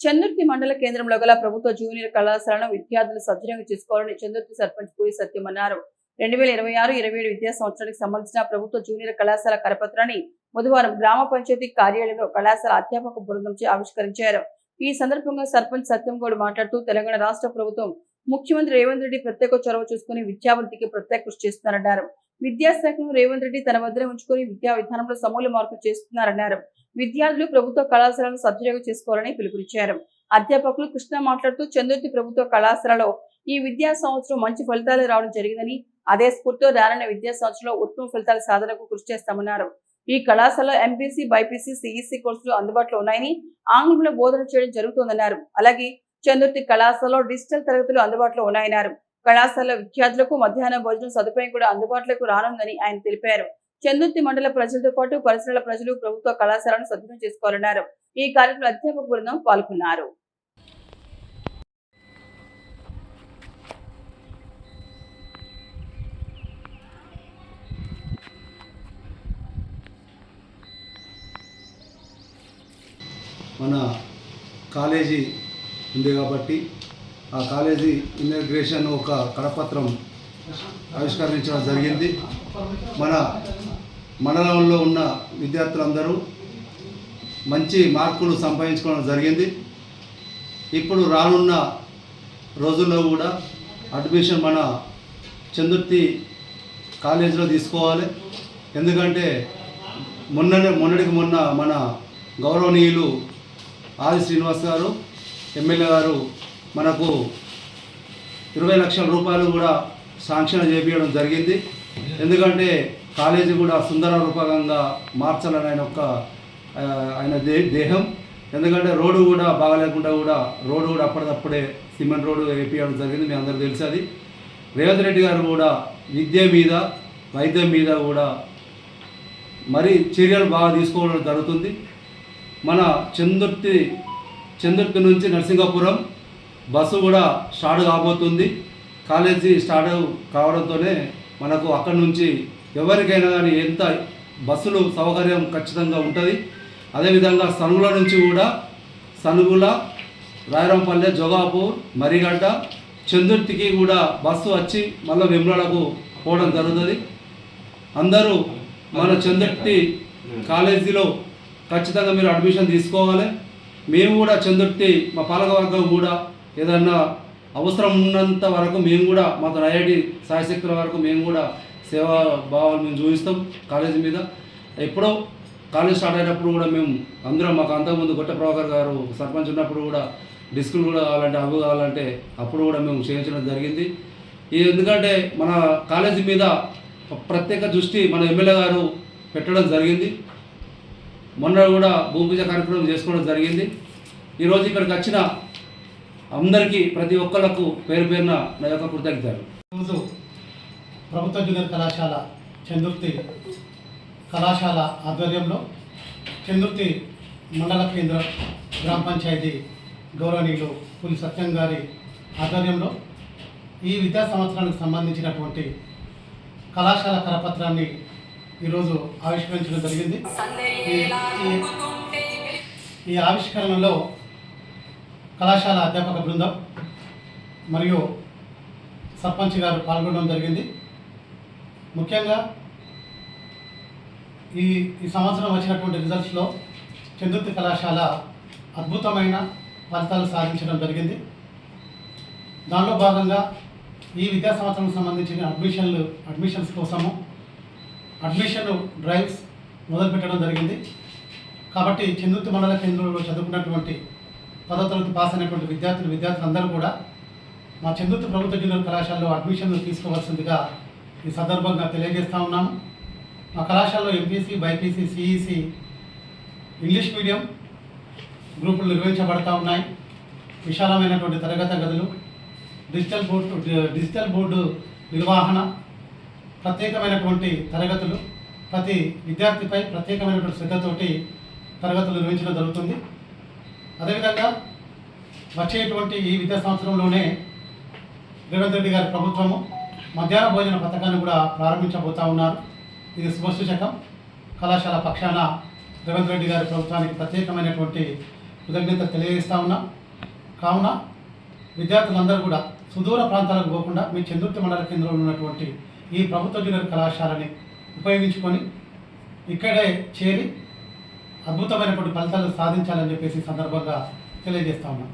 చందుర్తి మండల కేంద్రంలో గల ప్రభుత్వ జూనియర్ కళాశాలను విద్యార్థులు సద్వినియోగం చేసుకోవాలని చందుర్తి సర్పంచ్ పూరి సత్యం అన్నారు. 2026-27 విద్యా సంవత్సరానికి సంబంధించిన ప్రభుత్వ జూనియర్ కళాశాల కరపత్రాన్ని బుధవారం గ్రామ పంచాయతీ కార్యాలయంలో కళాశాల అధ్యాపక బృందంచే ఆవిష్కరించారు. ఈ సందర్భంగా సర్పంచ్ సత్యం గౌడ్ మాట్లాడుతూ తెలంగాణ రాష్ట్ర ప్రభుత్వం ముఖ్యమంత్రి రేవంత్ రెడ్డి ప్రత్యేక చొరవ చూసుకుని విద్యాభివృద్ధికి ప్రత్యేక కృషి చేస్తున్నారన్నారు. విద్యాశాఖను రేవంత్ రెడ్డి తన వద్దనే ఉంచుకుని విద్యా విధానంలో సమూల మార్పులు చేస్తున్నారన్నారు. విద్యార్థులు ప్రభుత్వ కళాశాలను సద్వినియోగం చేసుకోవాలని పిలుపునిచ్చారు. అధ్యాపకులు కృష్ణ మాట్లాడుతూ చందుర్తి ప్రభుత్వ కళాశాలలో ఈ విద్యా సంవత్సరం మంచి ఫలితాలు రావడం జరిగిందని, అదే స్ఫూర్తితో రానున్న విద్యా సంవత్సరంలో ఉత్తమ ఫలితాల సాధనకు కృషి చేస్తామన్నారు. ఈ కళాశాలలో ఎంపీసీ, బైపీసీ, సిఈసీ కోర్సులు అందుబాటులో ఉన్నాయని, ఆంగ్లంలో బోధన చేయడం జరుగుతుందన్నారు. అలాగే చందుర్తి కళాశాలలో డిజిటల్ తరగతులు అందుబాటులో ఉన్నాయన్నారు. కళాశాల విద్యార్థులకు మధ్యాహ్న భోజనం సదుపాయం కూడా అందుబాటులోకి రానుందని ఆయన తెలిపారు. చందుర్తి మండల ప్రజలతో పాటు పరిసరాల ప్రజలు ప్రభుత్వ కళాశాలను సద్వినియోగం చేసుకోవాలన్నారు. ఈ కార్యక్రమంలో అధ్యాపక బృందం పాల్గొన్నారు. మన కాలేజీ ఉంది కాబట్టి ఆ కాలేజీ ఇనాగ్రేషన్ ఒక కరపత్రం ఆవిష్కరించడం జరిగింది. మన మండలంలో ఉన్న విద్యార్థులందరూ మంచి మార్కులు సంపాదించుకోవడం జరిగింది. ఇప్పుడు రానున్న రోజుల్లో కూడా అడ్మిషన్ మన చందుర్తి కాలేజీలో తీసుకోవాలి. ఎందుకంటే మొన్నటికి మొన్న మన గౌరవనీయులు ఆది శ్రీనివాస్ గారు ఎమ్మెల్యే గారు మనకు 20 లక్షల రూపాయలు కూడా శాంక్షన్ చేపించడం జరిగింది. ఎందుకంటే కాలేజీ కూడా సుందర రూపకంగా మార్చాలని ఆయన దేహం. ఎందుకంటే రోడ్డు కూడా బాగాలేకుండా కూడా రోడ్డు కూడా అప్పటికప్పుడే సిమెంట్ రోడ్డు వేపించడం జరిగింది. మీ అందరికీ తెలుసు. అది రేవంత్ రెడ్డి గారు కూడా విద్య మీద వైద్యం మీద కూడా మరి చర్యలు బాగా తీసుకోవడం జరుగుతుంది. మన చందుర్తి నుంచి నరసింగాపురం బస్సు కూడా స్టార్ట్ కాబోతుంది. కాలేజీ స్టార్ట్ కావడంతోనే మనకు అక్కడి నుంచి ఎవరికైనా కానీ ఎంత బస్సులు సౌకర్యం ఖచ్చితంగా ఉంటుంది. అదేవిధంగా సనుగుల నుంచి కూడా సనుగుల, రాయరంపల్లె, జోగాపూర్, మరిగడ్డ, చందుర్తికి కూడా బస్సు వచ్చి మళ్ళీ వెమ్లాడకు పోవడం జరుగుతుంది. అందరూ మన చందుర్తి కాలేజీలో ఖచ్చితంగా మీరు అడ్మిషన్ తీసుకోవాలి. మేము కూడా చందుర్తి మా పాలకవర్గం కూడా ఏదన్నా అవసరం ఉన్నంత వరకు మేము కూడా మాకు ఐఐటి సాయశక్తుల వరకు మేము కూడా సేవా భావాలు మేము చూపిస్తాం కాలేజీ మీద. ఎప్పుడో కాలేజ్ స్టార్ట్ అయినప్పుడు కూడా మేము అందరం మాకు అంతకుముందు గొట్ట ప్రభాకర్ గారు సర్పంచ్ ఉన్నప్పుడు కూడా డిస్కులు కూడా కావాలంటే అవి కావాలంటే అప్పుడు కూడా మేము చేయించడం జరిగింది. ఎందుకంటే మన కాలేజీ మీద ప్రత్యేక దృష్టి మన ఎమ్మెల్యే గారు పెట్టడం జరిగింది. మొన్న కూడా భూమి పూజ కార్యక్రమం చేసుకోవడం జరిగింది. ఈరోజు ఇక్కడికి వచ్చిన అందరికీ ప్రతి ఒక్కళ్ళకు పేరు పేరున నా యొక్క కృతజ్ఞతలు. ఈరోజు ప్రభుత్వ జూనియర్ కళాశాల చందుర్తి కళాశాల ఆధ్వర్యంలో చందుర్తి మండల కేంద్ర గ్రామ పంచాయతీ గౌరవనీయులు పూరి సత్యం గారి ఆధ్వర్యంలో ఈ విద్యా సంవత్సరానికి సంబంధించినటువంటి కళాశాల కరపత్రాన్ని ఈరోజు ఆవిష్కరించడం జరిగింది. ఈ ఆవిష్కరణలో కళాశాల అధ్యాపక బృందం మరియు సర్పంచ్ గారు పాల్గొనడం జరిగింది. ముఖ్యంగా ఈ సంవత్సరం వచ్చినటువంటి రిజల్ట్స్లో చందుర్తి కళాశాల అద్భుతమైన ఫలితాలు సాధించడం జరిగింది. దానిలో భాగంగా ఈ విద్యా సంవత్సరం సంబంధించిన అడ్మిషన్స్ కోసము అడ్మిషన్ డ్రైవ్స్ మొదలుపెట్టడం జరిగింది. కాబట్టి చందుర్తి మండల కేంద్రంలో చదువుకున్నటువంటి 10వ తరగతి పాస్ అయినటువంటి విద్యార్థులందరూ కూడా మా చందుర్తి ప్రభుత్వ జూనియర్ కళాశాలలో అడ్మిషన్లు తీసుకోవాల్సిందిగా ఈ సందర్భంగా తెలియజేస్తూ ఉన్నాము. మా కళాశాలలో MPC, BiPC, CEC, English medium గ్రూపులు నిర్వహించబడతా ఉన్నాయి. విశాలమైనటువంటి తరగతి గదులు, డిజిటల్ బోర్డు నిర్వహణ, ప్రత్యేకమైనటువంటి తరగతులు, ప్రతి విద్యార్థిపై ప్రత్యేకమైనటువంటి శ్రద్ధతోటి తరగతులు నిర్వహించడం జరుగుతుంది. అదేవిధంగా వచ్చేటువంటి ఈ విద్యా సంవత్సరంలోనే రేవంత్ రెడ్డి గారి ప్రభుత్వము మధ్యాహ్న భోజన పథకాన్ని కూడా ప్రారంభించబోతూ ఉన్నారు. ఇది శుభసూచకం. కళాశాల పక్షాన రేవంత్ రెడ్డి గారి ప్రభుత్వానికి ప్రత్యేకమైనటువంటి కృతజ్ఞత తెలియజేస్తా ఉన్నాం. కావున విద్యార్థులందరూ కూడా సుదూర ప్రాంతాలకు పోకుండా మీ చందుర్తి మండల కేంద్రంలో ఉన్నటువంటి ఈ ప్రభుత్వ జూనియర్ కళాశాలని ఉపయోగించుకొని ఇక్కడే చేరి అద్భుతమైనటువంటి ఫలితాలు సాధించాలని చెప్పేసి సందర్భంగా తెలియజేస్తా ఉన్నాం.